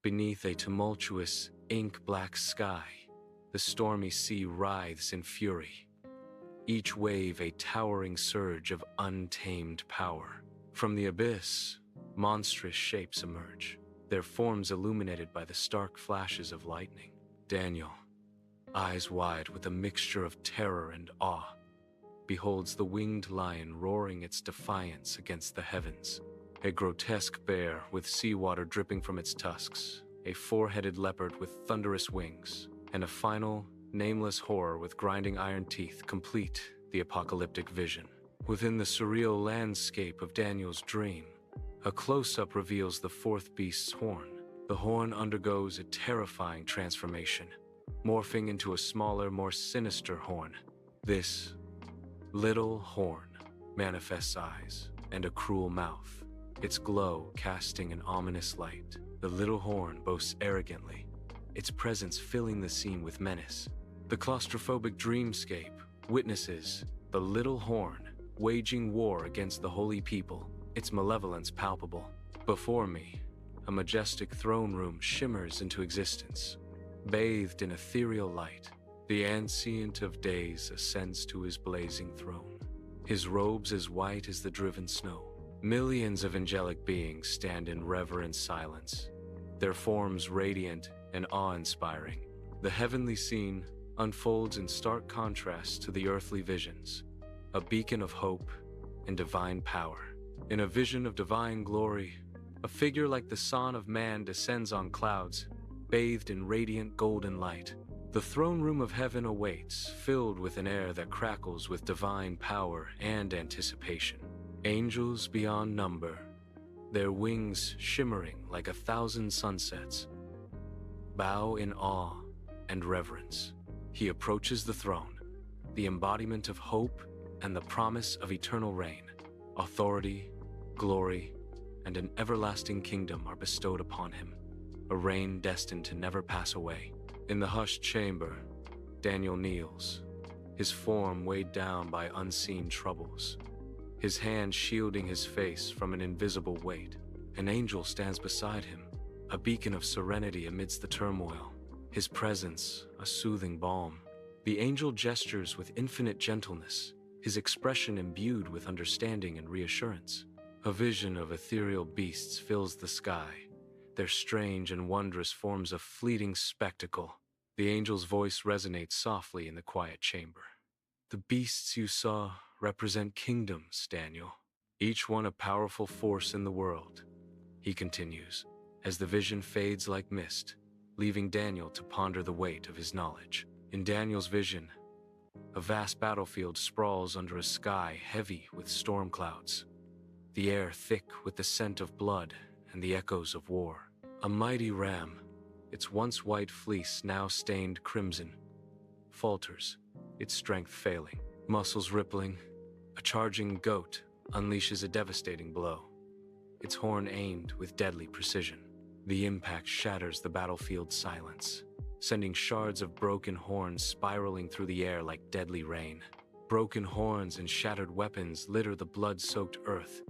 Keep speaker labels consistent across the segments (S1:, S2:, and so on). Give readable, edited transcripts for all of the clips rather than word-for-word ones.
S1: Beneath a tumultuous, ink-black sky, the stormy sea writhes in fury. Each wave a towering surge of untamed power. From the abyss, monstrous shapes emerge, their forms illuminated by the stark flashes of lightning. Daniel, eyes wide with a mixture of terror and awe, beholds the winged lion roaring its defiance against the heavens. A grotesque bear with seawater dripping from its tusks, a four-headed leopard with thunderous wings, and a final, nameless horror with grinding iron teeth complete the apocalyptic vision. Within the surreal landscape of Daniel's dream, a close-up reveals the fourth beast's horn. The horn undergoes a terrifying transformation, morphing into a smaller, more sinister horn. This little horn manifests eyes and a cruel mouth, its glow casting an ominous light. The little horn boasts arrogantly, its presence filling the scene with menace. The claustrophobic dreamscape witnesses the little horn waging war against the holy people, its malevolence palpable. Before me, a majestic throne room shimmers into existence. Bathed in ethereal light, the Ancient of Days ascends to his blazing throne, his robes as white as the driven snow. Millions of angelic beings stand in reverent silence, their forms radiant and awe-inspiring. The heavenly scene unfolds in stark contrast to the earthly visions, a beacon of hope and divine power. In a vision of divine glory, a figure like the Son of Man descends on clouds, bathed in radiant golden light. The throne room of heaven awaits, filled with an air that crackles with divine power and anticipation. Angels beyond number, their wings shimmering like 1,000 sunsets, bow in awe and reverence. He approaches the throne, the embodiment of hope and the promise of eternal reign. Authority, glory, and an everlasting kingdom are bestowed upon him, a reign destined to never pass away. In the hushed chamber, Daniel kneels, his form weighed down by unseen troubles, his hand shielding his face from an invisible weight. An angel stands beside him, a beacon of serenity amidst the turmoil, his presence a soothing balm. The angel gestures with infinite gentleness, his expression imbued with understanding and reassurance. A vision of ethereal beasts fills the sky, their strange and wondrous forms a fleeting spectacle. The angel's voice resonates softly in the quiet chamber. The beasts you saw represent kingdoms, Daniel, each one a powerful force in the world, he continues, as the vision fades like mist, leaving Daniel to ponder the weight of his knowledge. In Daniel's vision, a vast battlefield sprawls under a sky heavy with storm clouds, the air thick with the scent of blood and the echoes of war. A mighty ram, its once white fleece now stained crimson, falters, its strength failing. Muscles rippling, a charging goat unleashes a devastating blow, its horn aimed with deadly precision. The impact shatters the battlefield's silence, sending shards of broken horns spiraling through the air like deadly rain. Broken horns and shattered weapons litter the blood-soaked earth,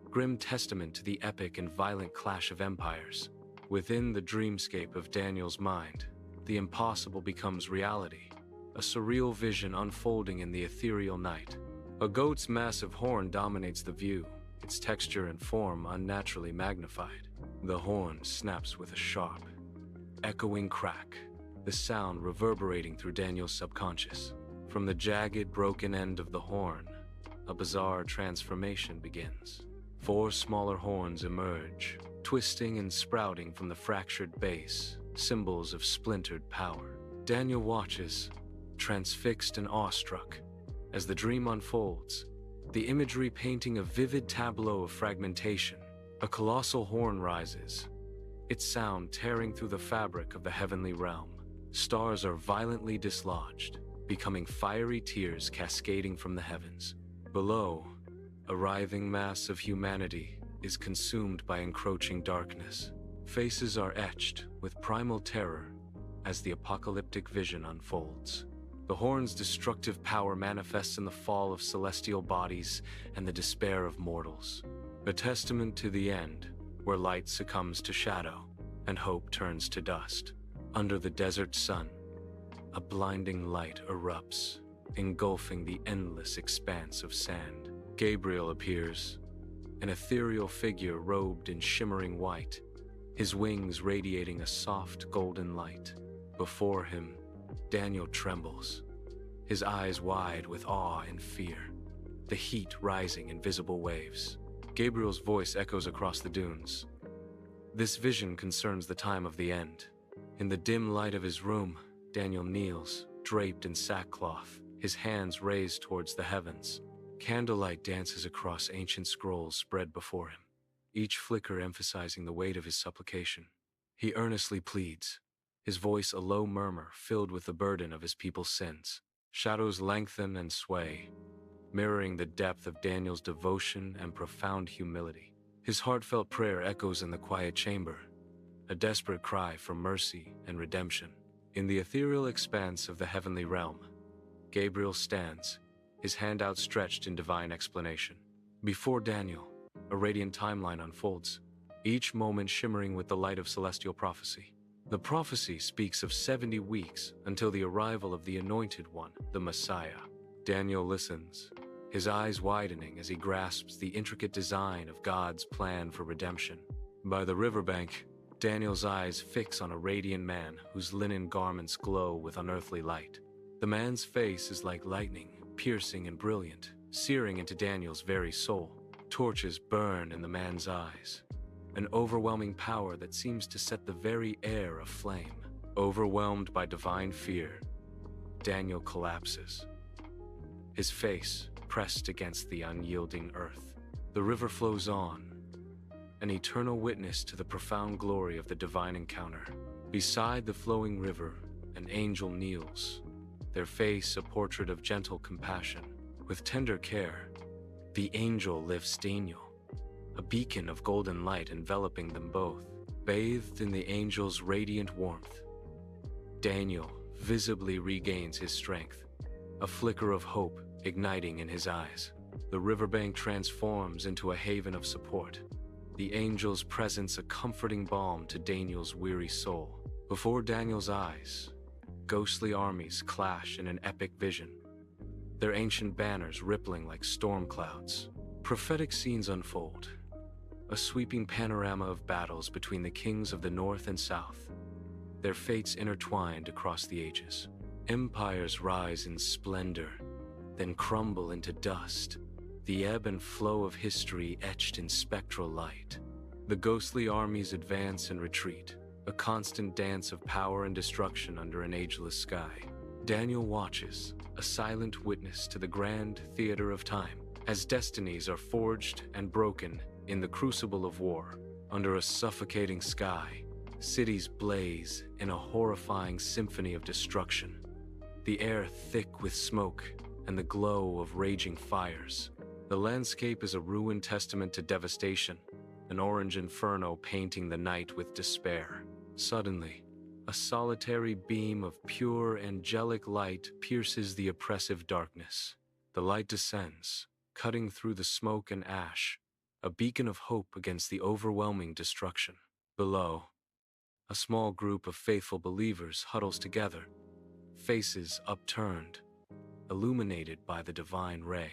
S1: grim testament to the epic and violent clash of empires. Within the dreamscape of Daniel's mind, the impossible becomes reality, a surreal vision unfolding in the ethereal night. A goat's massive horn dominates the view, its texture and form unnaturally magnified. The horn snaps with a sharp, echoing crack, the sound reverberating through Daniel's subconscious. From the jagged, broken end of the horn, a bizarre transformation begins. 4 smaller horns emerge, twisting and sprouting from the fractured base, symbols of splintered power. Daniel watches, transfixed and awestruck, as the dream unfolds, the imagery painting a vivid tableau of fragmentation. A colossal horn rises, its sound tearing through the fabric of the heavenly realm. Stars are violently dislodged, becoming fiery tears cascading from the heavens. Below, a writhing mass of humanity is consumed by encroaching darkness. Faces are etched with primal terror as the apocalyptic vision unfolds. The horn's destructive power manifests in the fall of celestial bodies and the despair of mortals, a testament to the end, where light succumbs to shadow. and hope turns to dust. Under the desert sun, a blinding light erupts, engulfing the endless expanse of sand. Gabriel appears, an ethereal figure robed in shimmering white, his wings radiating a soft golden light. Before him, Daniel trembles, his eyes wide with awe and fear, the heat rising in visible waves. Gabriel's voice echoes across the dunes. This vision concerns the time of the end. In the dim light of his room, Daniel kneels, draped in sackcloth, his hands raised towards the heavens. Candlelight dances across ancient scrolls spread before him, each flicker emphasizing the weight of his supplication. He earnestly pleads, his voice a low murmur filled with the burden of his people's sins. Shadows lengthen and sway, mirroring the depth of Daniel's devotion and profound humility. His heartfelt prayer echoes in the quiet chamber, a desperate cry for mercy and redemption. In the ethereal expanse of the heavenly realm, Gabriel stands, his hand outstretched in divine explanation. Before Daniel, a radiant timeline unfolds, each moment shimmering with the light of celestial prophecy. The prophecy speaks of 70 weeks until the arrival of the Anointed One, the Messiah. Daniel listens, his eyes widening as he grasps the intricate design of God's plan for redemption. By the riverbank, Daniel's eyes fix on a radiant man whose linen garments glow with unearthly light. The man's face is like lightning, piercing and brilliant, searing into Daniel's very soul. Torches burn in the man's eyes, an overwhelming power that seems to set the very air aflame. Overwhelmed by divine fear, Daniel collapses, his face pressed against the unyielding earth. The river flows on, an eternal witness to the profound glory of the divine encounter. Beside the flowing river, an angel kneels, their face a portrait of gentle compassion. With tender care, the angel lifts Daniel, a beacon of golden light enveloping them both. Bathed in the angel's radiant warmth, Daniel visibly regains his strength, a flicker of hope igniting in his eyes. The riverbank transforms into a haven of support, the angel's presence a comforting balm to Daniel's weary soul. Before Daniel's eyes, ghostly armies clash in an epic vision, their ancient banners rippling like storm clouds. Prophetic scenes unfold, a sweeping panorama of battles between the kings of the north and south, their fates intertwined across the ages. Empires rise in splendor, then crumble into dust, the ebb and flow of history etched in spectral light. The ghostly armies advance and retreat, a constant dance of power and destruction under an ageless sky. Daniel watches, a silent witness to the grand theater of time, as destinies are forged and broken in the crucible of war. Under a suffocating sky, cities blaze in a horrifying symphony of destruction, the air thick with smoke and the glow of raging fires. The landscape is a ruined testament to devastation, an orange inferno painting the night with despair. Suddenly, a solitary beam of pure angelic light pierces the oppressive darkness. The light descends, cutting through the smoke and ash, a beacon of hope against the overwhelming destruction. Below, a small group of faithful believers huddles together, faces upturned, illuminated by the divine ray.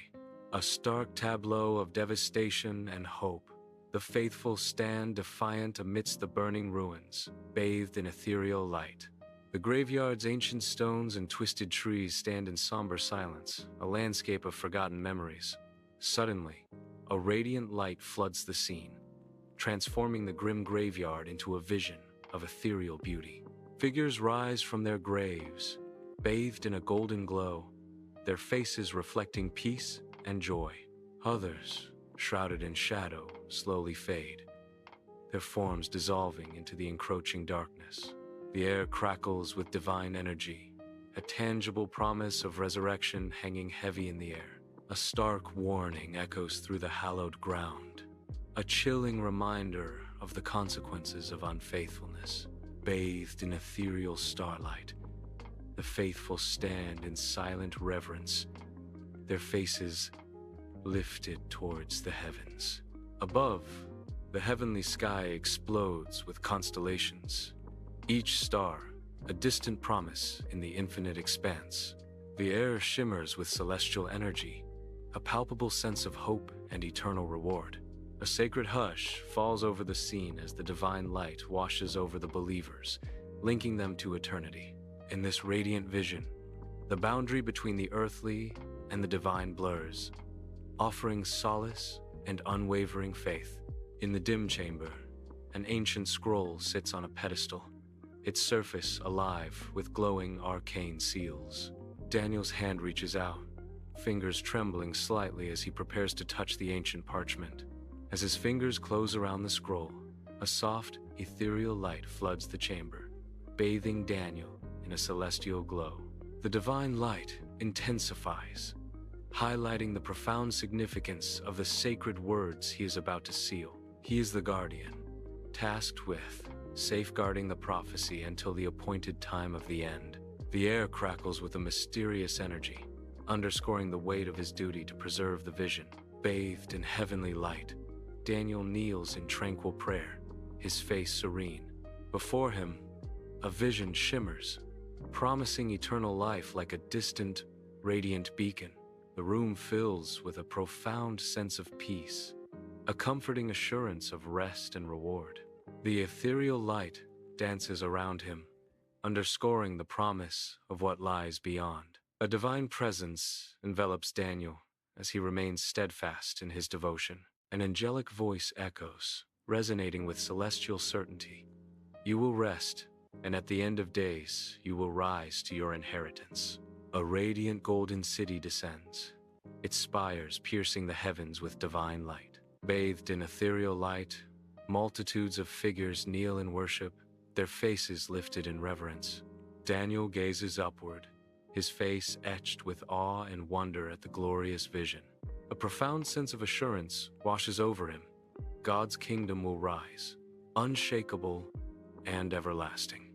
S1: A stark tableau of devastation and hope. The faithful stand defiant amidst the burning ruins, bathed in ethereal light. The graveyard's ancient stones and twisted trees stand in somber silence, a landscape of forgotten memories. Suddenly, a radiant light floods the scene, transforming the grim graveyard into a vision of ethereal beauty. Figures rise from their graves, bathed in a golden glow, their faces reflecting peace and joy. Others, shrouded in shadow, slowly fade, their forms dissolving into the encroaching darkness. The air crackles with divine energy, a tangible promise of resurrection hanging heavy in the air. A stark warning echoes through the hallowed ground, a chilling reminder of the consequences of unfaithfulness. Bathed in ethereal starlight, the faithful stand in silent reverence, their faces lifted towards the heavens. Above, The heavenly sky explodes with constellations, each star a distant promise in the infinite expanse. The air shimmers with celestial energy, a palpable sense of hope and eternal reward. A sacred hush falls over the scene as the divine light washes over the believers, linking them to eternity. In this radiant vision, the boundary between the earthly and the divine blurs, offering solace and unwavering faith. In the dim chamber, an ancient scroll sits on a pedestal, its surface alive with glowing arcane seals. Daniel's hand reaches out, fingers trembling slightly as he prepares to touch the ancient parchment. As his fingers close around the scroll, a soft, ethereal light floods the chamber, bathing Daniel in a celestial glow. The divine light intensifies, highlighting the profound significance of the sacred words he is about to seal. He is the guardian, tasked with safeguarding the prophecy until the appointed time of the end. The air crackles with a mysterious energy, underscoring the weight of his duty to preserve the vision. Bathed in heavenly light, Daniel kneels in tranquil prayer, his face serene. Before him, a vision shimmers, promising eternal life like a distant, radiant beacon. The room fills with a profound sense of peace, a comforting assurance of rest and reward. The ethereal light dances around him, underscoring the promise of what lies beyond. A divine presence envelops Daniel as he remains steadfast in his devotion. An angelic voice echoes, resonating with celestial certainty. You will rest, and at the end of days, you will rise to your inheritance. A radiant golden city descends, its spires piercing the heavens with divine light. Bathed in ethereal light, multitudes of figures kneel in worship, their faces lifted in reverence. Daniel gazes upward, his face etched with awe and wonder at the glorious vision. A profound sense of assurance washes over him. God's kingdom will rise, unshakable and everlasting.